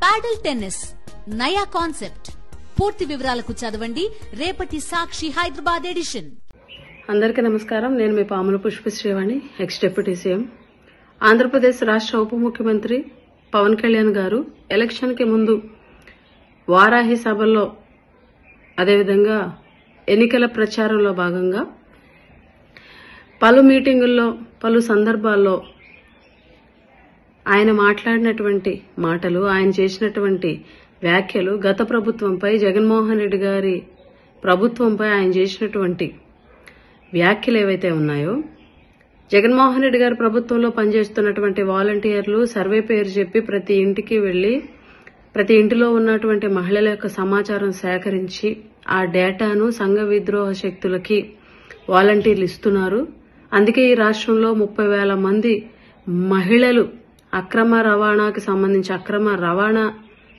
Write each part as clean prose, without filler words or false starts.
పాడల్ tennis నయా concept. పూర్తి వివరాలకు చదవండి రేపటి సాక్షి హైదరాబాద్ ఎడిషన్. అందరికీ నమస్కారం. నేను మీ Pamula Pushpasreevani, ex deputy CM. Andhra Pradesh రాష్ట్ర ఉప ముఖ్యమంత్రి పవన్ కళ్యాణ్ గారు ఎలక్షన్ కి ముందు వారాహి సభల్లో అదేవిధంగా ఎన్నికల ప్రచారంలో భాగంగా పలు మీటింగుల్లో పలు సందర్భాల్లో ఆయన మాట్లాడినటువంటి మాటలు, ఆయన చేసినటువంటి వ్యాఖ్యలు, గత ప్రభుత్వంపై జగన్మోహన్ రెడ్డి గారి ప్రభుత్వంపై ఆయన చేసినటువంటి వ్యాఖ్యలు ఏవైతే ఉన్నాయో, జగన్మోహన్ రెడ్డి గారి ప్రభుత్వంలో పనిచేస్తున్నటువంటి వాలంటీర్లు సర్వే పేరు చెప్పి ప్రతి ఇంటికి వెళ్లి ప్రతి ఇంటిలో ఉన్నటువంటి మహిళల యొక్క సమాచారం సేకరించి ఆ డేటాను సంఘ విద్రోహ శక్తులకి వాలంటీర్లు ఇస్తున్నారు. అందుకే ఈ రాష్ట్రంలో 30,000 మంది మహిళలు అక్రమ రవాణాకి సంబంధించి అక్రమ రవాణా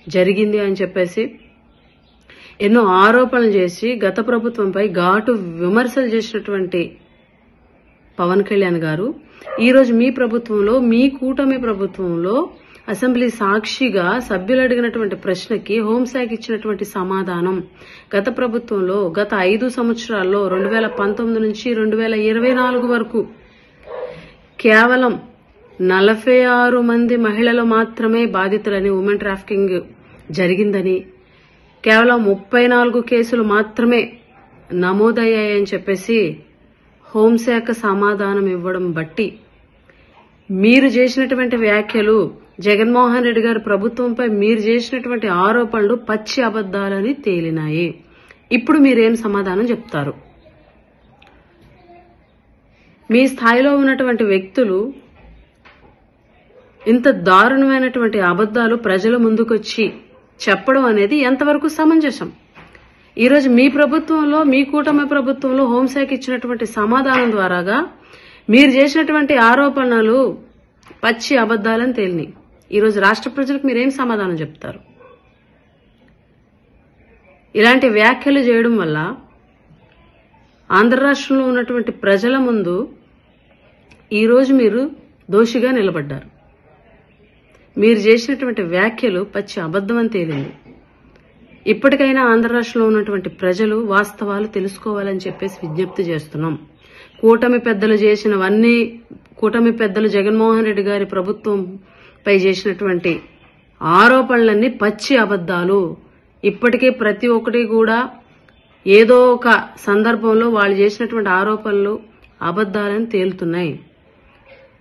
జరిగింది అని చెప్పేసి ఎన్నో ఆరోపణలు చేసి గత ప్రభుత్వంపై ఘాటు విమర్శలు చేసినటువంటి పవన్ కళ్యాణ్ గారు ఈరోజు మీ ప్రభుత్వంలో, మీ కూటమి ప్రభుత్వంలో అసెంబ్లీ సాక్షిగా సభ్యులు అడిగినటువంటి ప్రశ్నకి హోంశాఖ ఇచ్చినటువంటి సమాధానం, గత ప్రభుత్వంలో గత 5 సంవత్సరాల్లో 2019 నుంచి 2024 వరకు కేవలం 46 మంది మహిళలు మాత్రమే బాధితులని, ఉమెన్ ట్రాఫికింగ్ జరిగిందని, కేవలం 34 కేసులు మాత్రమే నమోదయ్యాయని చెప్పేసి హోంశాఖ సమాధానం ఇవ్వడం బట్టి మీరు చేసినటువంటి వ్యాఖ్యలు, జగన్మోహన్ రెడ్డి గారి ప్రభుత్వంపై మీరు చేసినటువంటి ఆరోపణలు పచ్చి అబద్దాలని తేలినాయి. ఇప్పుడు మీరేం సమాధానం చెప్తారు? మీ స్థాయిలో ఉన్నటువంటి వ్యక్తులు ఇంత దారుణమైనటువంటి అబద్దాలు ప్రజల ముందుకొచ్చి చెప్పడం అనేది ఎంతవరకు సమంజసం? ఈరోజు మీ ప్రభుత్వంలో, మీ కూటమి ప్రభుత్వంలో హోంశాఖ ఇచ్చినటువంటి సమాధానం ద్వారాగా మీరు చేసినటువంటి ఆరోపణలు పచ్చి అబద్దాలని తేలినాయి. ఈరోజు రాష్ట్ర ప్రజలకు మీరేం సమాధానం చెప్తారు? ఇలాంటి వ్యాఖ్యలు చేయడం వల్ల ఆంధ్ర రాష్ట్రంలో ఉన్నటువంటి ప్రజల ముందు ఈరోజు మీరు దోషిగా నిలబడ్డారు. మీరు చేసినటువంటి వ్యాఖ్యలు పచ్చి అబద్దం అని తేలింది. ఇప్పటికైనా ఆంధ్ర రాష్ట్రంలో ఉన్నటువంటి ప్రజలు వాస్తవాలు తెలుసుకోవాలని చెప్పేసి విజ్ఞప్తి చేస్తున్నాం. కూటమి పెద్దలు చేసినవన్నీ, కూటమి పెద్దలు జగన్మోహన్ రెడ్డి గారి ప్రభుత్వంపై చేసినటువంటి ఆరోపణలన్నీ పచ్చి అబద్దాలు. ఇప్పటికే ప్రతి ఒక్కటి కూడా ఏదో ఒక సందర్భంలో వాళ్ళు చేసినటువంటి ఆరోపణలు అబద్దాలని తేలుతున్నాయి.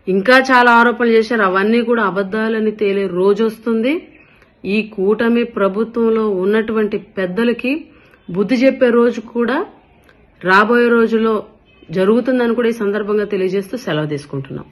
ఇంకా చాలా ఆరోపణలు చేశారు, అవన్నీ కూడా అబద్దాలని తేలే రోజు వస్తుంది. ఈ కూటమి ప్రభుత్వంలో ఉన్నటువంటి పెద్దలకి బుద్ధి చెప్పే రోజు కూడా రాబోయే రోజుల్లో జరుగుతుందని కూడా ఈ సందర్భంగా తెలియజేస్తూ సెలవు తీసుకుంటున్నాం.